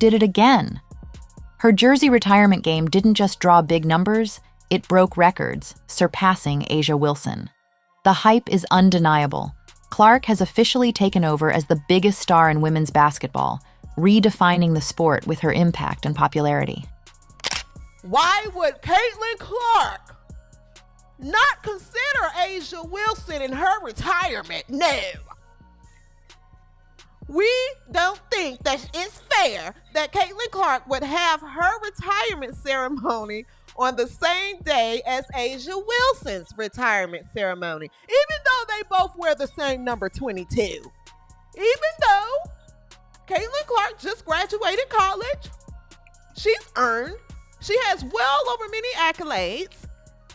did it again. Her jersey retirement game didn't just draw big numbers, it broke records, surpassing A'ja Wilson. The hype is undeniable. Clark has officially taken over as the biggest star in women's basketball, redefining the sport with her impact and popularity. Why would Caitlin Clark not consider A'ja Wilson in her retirement? No. We don't think that it's fair that Caitlin Clark would have her retirement ceremony on the same day as A'ja Wilson's retirement ceremony, even though they both wear the same number 22. Even though Caitlin Clark just graduated college, she has well over many accolades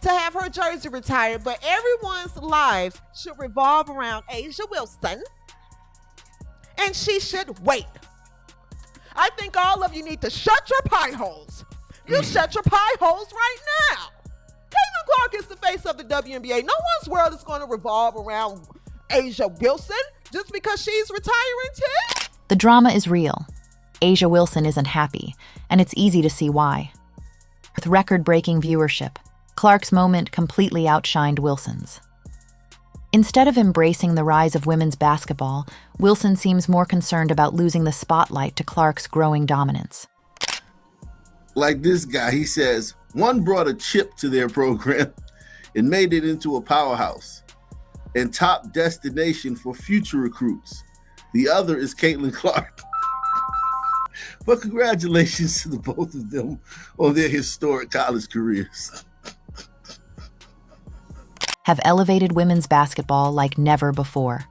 to have her jersey retired, but everyone's lives should revolve around A'ja Wilson, and she should wait. I think all of you need to shut your pie holes. You shut your pie holes right now. Caitlin Clark is the face of the WNBA. No one's world is going to revolve around A'ja Wilson just because she's retiring too. The drama is real. A'ja Wilson isn't happy, and it's easy to see why. With record-breaking viewership, Clark's moment completely outshined Wilson's. Instead of embracing the rise of women's basketball, Wilson seems more concerned about losing the spotlight to Clark's growing dominance. Like this guy, he says, one brought a chip to their program and made it into a powerhouse and top destination for future recruits. The other is Caitlin Clark. But congratulations to the both of them on their historic college careers. Have elevated women's basketball like never before.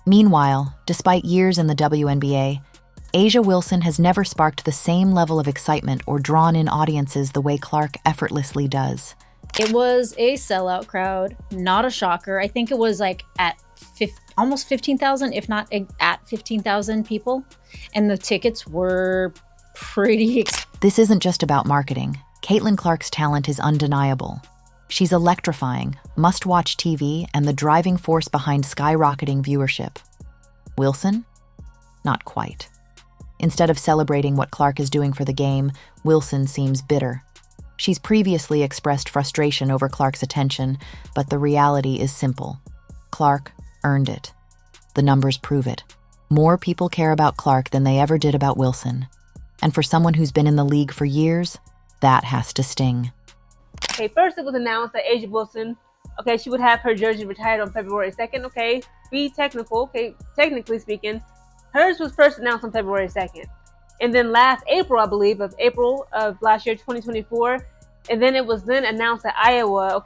Meanwhile, despite years in the WNBA, A'ja Wilson has never sparked the same level of excitement or drawn in audiences the way Clark effortlessly does. It was a sellout crowd, not a shocker. I think it was like at almost 15,000, if not at 15,000 people. And the tickets were pretty This isn't just about marketing. Caitlin Clark's talent is undeniable. She's electrifying, must-watch TV, and the driving force behind skyrocketing viewership. Wilson? Not quite. Instead of celebrating what Clark is doing for the game, Wilson seems bitter. She's previously expressed frustration over Clark's attention, but the reality is simple. Clark earned it. The numbers prove it. More people care about Clark than they ever did about Wilson. And for someone who's been in the league for years, that has to sting. Okay, first it was announced that A'ja Wilson, she would have her jersey retired on February 2nd. Okay, be technical. Okay, technically speaking, hers was first announced on February 2nd. And then last April, I believe, of April of last year, 2024. And then it was then announced that Iowa,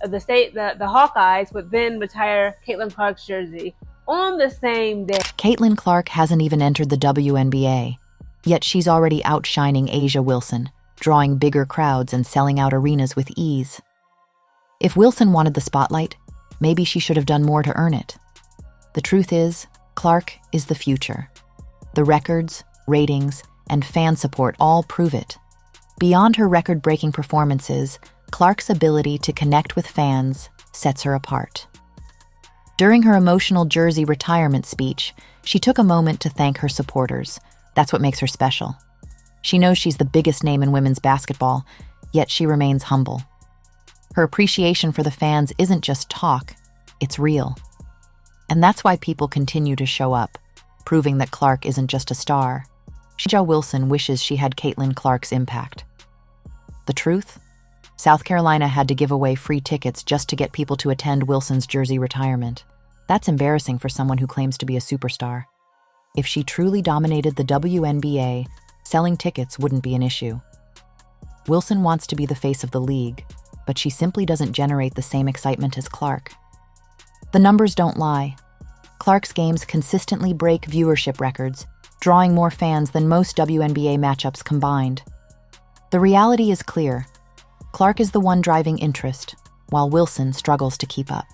the state, the Hawkeyes would then retire Caitlin Clark's jersey on the same day. Caitlin Clark hasn't even entered the WNBA, yet she's already outshining A'ja Wilson, drawing bigger crowds and selling out arenas with ease. If Wilson wanted the spotlight, maybe she should have done more to earn it. The truth is, Clark is the future. The records, ratings, and fan support all prove it. Beyond her record-breaking performances, Clark's ability to connect with fans sets her apart. During her emotional jersey retirement speech, she took a moment to thank her supporters. That's what makes her special. She knows she's the biggest name in women's basketball, yet she remains humble. Her appreciation for the fans isn't just talk, it's real. And that's why people continue to show up, proving that Clark isn't just a star. A'ja Wilson wishes she had Caitlin Clark's impact. The truth? South Carolina had to give away free tickets just to get people to attend Wilson's jersey retirement. That's embarrassing for someone who claims to be a superstar. If she truly dominated the WNBA, selling tickets wouldn't be an issue. Wilson wants to be the face of the league, but she simply doesn't generate the same excitement as Clark. The numbers don't lie. Clark's games consistently break viewership records, drawing more fans than most WNBA matchups combined. The reality is clear. Clark is the one driving interest, while Wilson struggles to keep up.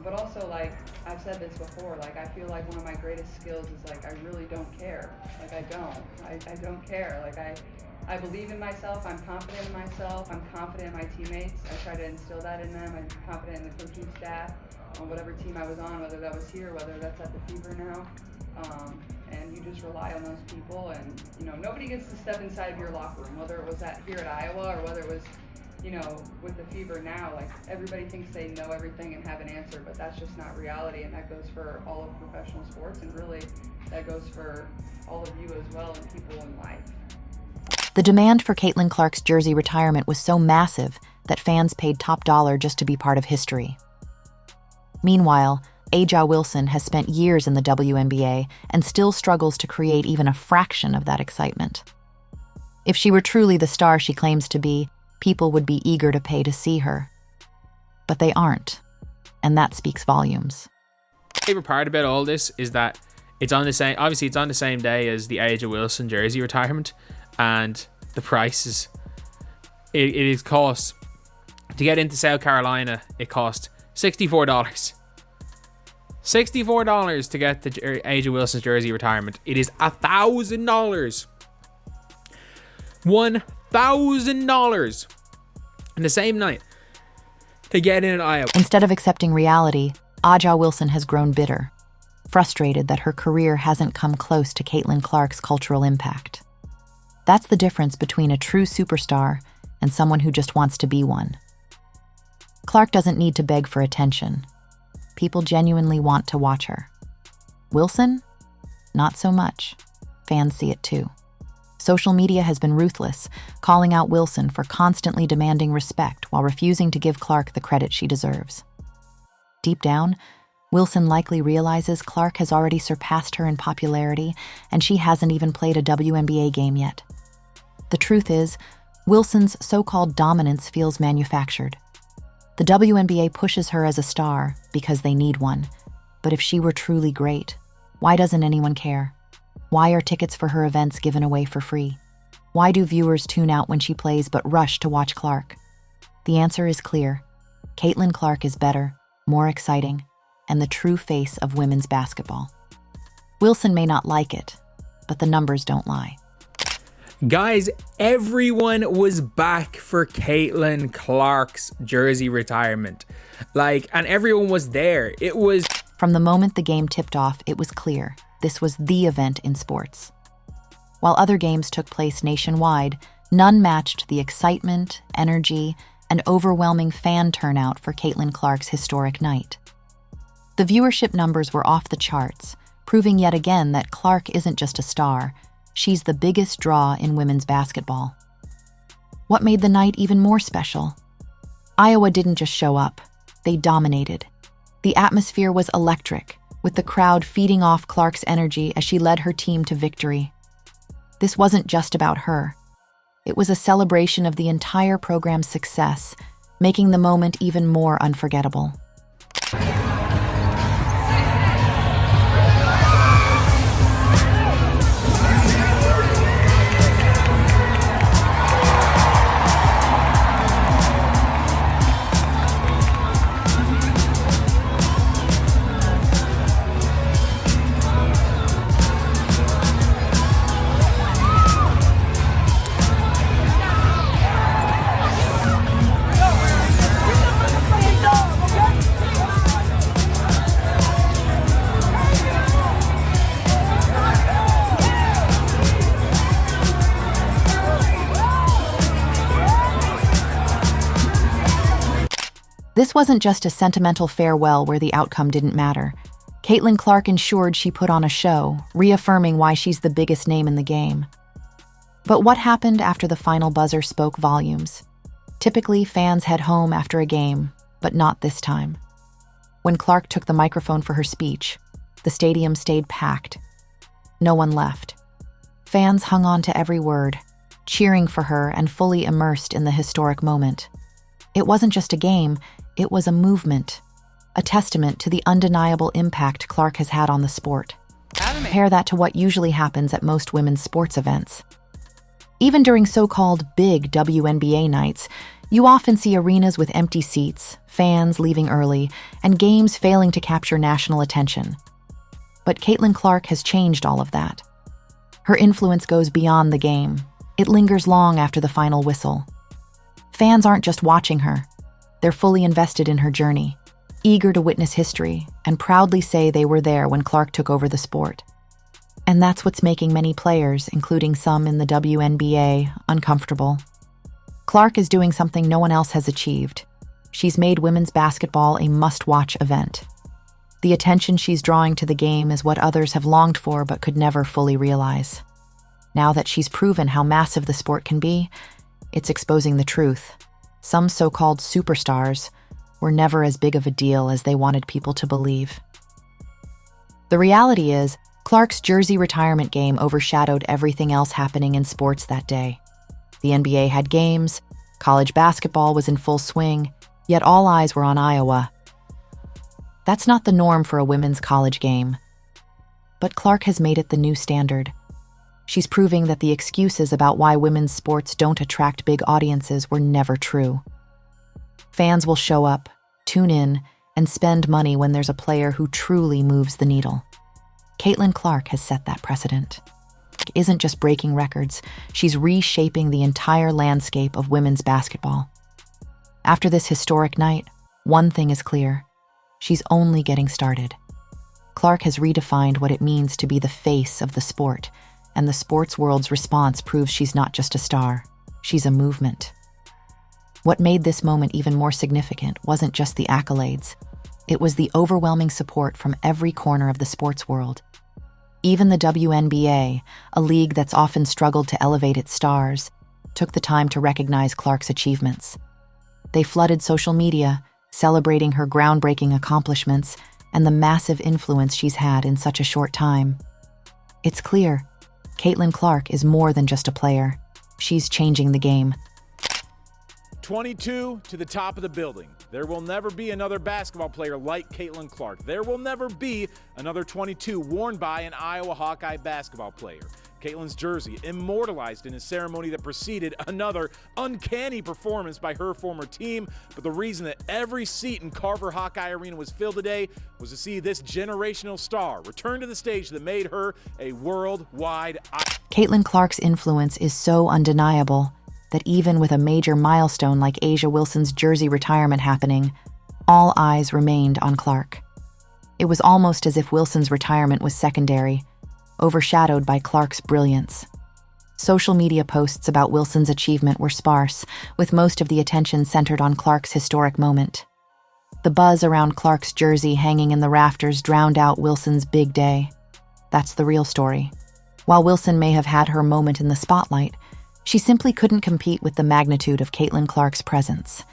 But also, I've said this before, I feel like one of my greatest skills is, I really don't care. I don't care. I believe in myself, I'm confident in myself, I'm confident in my teammates. I try to instill that in them. I'm confident in the coaching staff on whatever team I was on, whether that was here, whether that's at the Fever now. And and you just rely on those people. And, you know, nobody gets to step inside of your locker room, whether it was here at Iowa or whether it was, you know, with the Fever now. Like, everybody thinks they know everything and have an answer, but that's just not reality. And that goes for all of professional sports, and really that goes for all of you as well and people in life. The demand for Caitlin Clark's jersey retirement was so massive that fans paid top dollar just to be part of history. Meanwhile, A'ja Wilson has spent years in the WNBA and still struggles to create even a fraction of that excitement. If she were truly the star she claims to be, people would be eager to pay to see her. But they aren't, and that speaks volumes. My favorite part about all this is that it's on the same day as the A'ja Wilson jersey retirement, and the prices. It is cost to get into South Carolina. It cost $64. $64 to get the A'ja Wilson's jersey retirement. It is $1,000. $1,000 in the same night to get in Iowa. Instead of accepting reality, A'ja Wilson has grown bitter, frustrated that her career hasn't come close to Caitlin Clark's cultural impact. That's the difference between a true superstar and someone who just wants to be one. Clark doesn't need to beg for attention. People genuinely want to watch her. Wilson? Not so much. Fans see it too. Social media has been ruthless, calling out Wilson for constantly demanding respect while refusing to give Clark the credit she deserves. Deep down, Wilson likely realizes Clark has already surpassed her in popularity, and she hasn't even played a WNBA game yet. The truth is, Wilson's so-called dominance feels manufactured. The WNBA pushes her as a star because they need one, but if she were truly great, why doesn't anyone care? Why are tickets for her events given away for free? Why do viewers tune out when she plays but rush to watch Clark? The answer is clear. Caitlin Clark is better, more exciting, and the true face of women's basketball. Wilson may not like it, but the numbers don't lie. Guys, everyone was back for Caitlin Clark's jersey retirement. And everyone was there. It was... From the moment the game tipped off, it was clear. This was the event in sports. While other games took place nationwide, none matched the excitement, energy, and overwhelming fan turnout for Caitlin Clark's historic night. The viewership numbers were off the charts, proving yet again that Clark isn't just a star. She's the biggest draw in women's basketball. What made the night even more special? Iowa didn't just show up. They dominated. The atmosphere was electric, with the crowd feeding off Clark's energy as she led her team to victory. This wasn't just about her. It was a celebration of the entire program's success, making the moment even more unforgettable. This wasn't just a sentimental farewell where the outcome didn't matter. Caitlin Clark ensured she put on a show, reaffirming why she's the biggest name in the game. But what happened after the final buzzer spoke volumes? Typically, fans head home after a game, but not this time. When Clark took the microphone for her speech, the stadium stayed packed. No one left. Fans hung on to every word, cheering for her and fully immersed in the historic moment. It wasn't just a game, it was a movement, a testament to the undeniable impact Clark has had on the sport. Compare that to what usually happens at most women's sports events. Even during so-called big WNBA nights, you often see arenas with empty seats, fans leaving early, and games failing to capture national attention. But Caitlin Clark has changed all of that. Her influence goes beyond the game. It lingers long after the final whistle. Fans aren't just watching her. They're fully invested in her journey, eager to witness history, and proudly say they were there when Clark took over the sport. And that's what's making many players, including some in the WNBA, uncomfortable. Clark is doing something no one else has achieved. She's made women's basketball a must-watch event. The attention she's drawing to the game is what others have longed for but could never fully realize. Now that she's proven how massive the sport can be, it's exposing the truth. Some so-called superstars were never as big of a deal as they wanted people to believe. The reality is, Clark's jersey retirement game overshadowed everything else happening in sports that day. The NBA had games, college basketball was in full swing, yet all eyes were on Iowa. That's not the norm for a women's college game. But Clark has made it the new standard. She's proving that the excuses about why women's sports don't attract big audiences were never true. Fans will show up, tune in, and spend money when there's a player who truly moves the needle. Caitlin Clark has set that precedent. She isn't just breaking records, she's reshaping the entire landscape of women's basketball. After this historic night, one thing is clear. She's only getting started. Clark has redefined what it means to be the face of the sport, and the sports world's response proves she's not just a star, she's a movement. What made this moment even more significant wasn't just the accolades. It was the overwhelming support from every corner of the sports world. Even the WNBA, a league that's often struggled to elevate its stars, took the time to recognize Clark's achievements. They flooded social media, celebrating her groundbreaking accomplishments and the massive influence she's had in such a short time. It's clear, Caitlin Clark is more than just a player. She's changing the game. 22 to the top of the building. There will never be another basketball player like Caitlin Clark. There will never be another 22 worn by an Iowa Hawkeye basketball player. Caitlin's jersey immortalized in a ceremony that preceded another uncanny performance by her former team. But the reason that every seat in Carver Hawkeye Arena was filled today was to see this generational star return to the stage that made her a worldwide icon. Caitlin Clark's influence is so undeniable that even with a major milestone like A'ja Wilson's jersey retirement happening, all eyes remained on Clark. It was almost as if Wilson's retirement was secondary, overshadowed by Clark's brilliance. Social media posts about Wilson's achievement were sparse, with most of the attention centered on Clark's historic moment. The buzz around Clark's jersey hanging in the rafters drowned out Wilson's big day. That's the real story. While Wilson may have had her moment in the spotlight, she simply couldn't compete with the magnitude of Caitlin Clark's presence.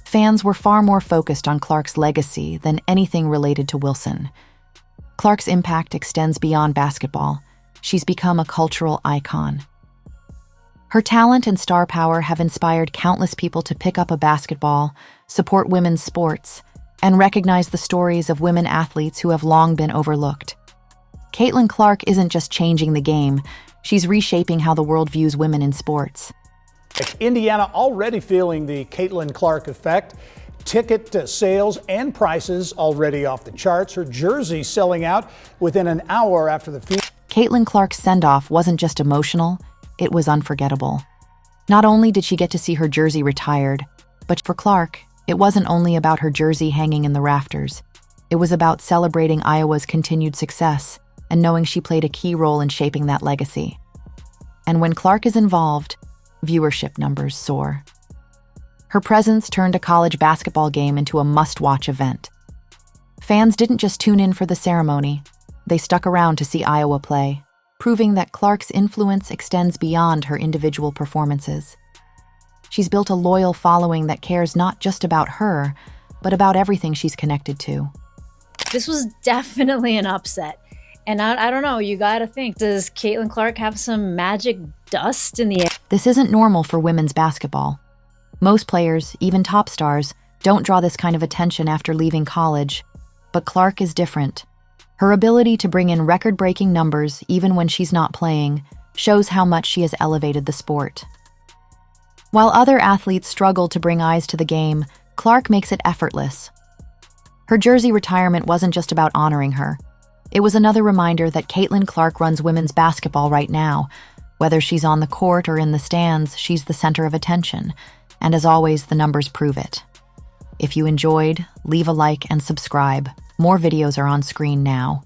Fans were far more focused on Clark's legacy than anything related to Wilson. Clark's impact extends beyond basketball. She's become a cultural icon. Her talent and star power have inspired countless people to pick up a basketball, support women's sports, and recognize the stories of women athletes who have long been overlooked. Caitlin Clark isn't just changing the game, she's reshaping how the world views women in sports. Indiana already feeling the Caitlin Clark effect. Ticket sales and prices already off the charts. Her jersey selling out within an hour after the feature. Caitlin Clark's send-off wasn't just emotional, it was unforgettable. Not only did she get to see her jersey retired, but for Clark, it wasn't only about her jersey hanging in the rafters. It was about celebrating Iowa's continued success and knowing she played a key role in shaping that legacy. And when Clark is involved, viewership numbers soar. Her presence turned a college basketball game into a must-watch event. Fans didn't just tune in for the ceremony, they stuck around to see Iowa play, proving that Clark's influence extends beyond her individual performances. She's built a loyal following that cares not just about her, but about everything she's connected to. This was definitely an upset. And I don't know, you gotta think, does Caitlin Clark have some magic dust in the air? This isn't normal for women's basketball. Most players, even top stars, don't draw this kind of attention after leaving college. But Clark is different. Her ability to bring in record-breaking numbers, even when she's not playing, shows how much she has elevated the sport. While other athletes struggle to bring eyes to the game, Clark makes it effortless. Her jersey retirement wasn't just about honoring her. It was another reminder that Caitlin Clark runs women's basketball right now. Whether she's on the court or in the stands, she's the center of attention. And as always, the numbers prove it. If you enjoyed, leave a like and subscribe. More videos are on screen now.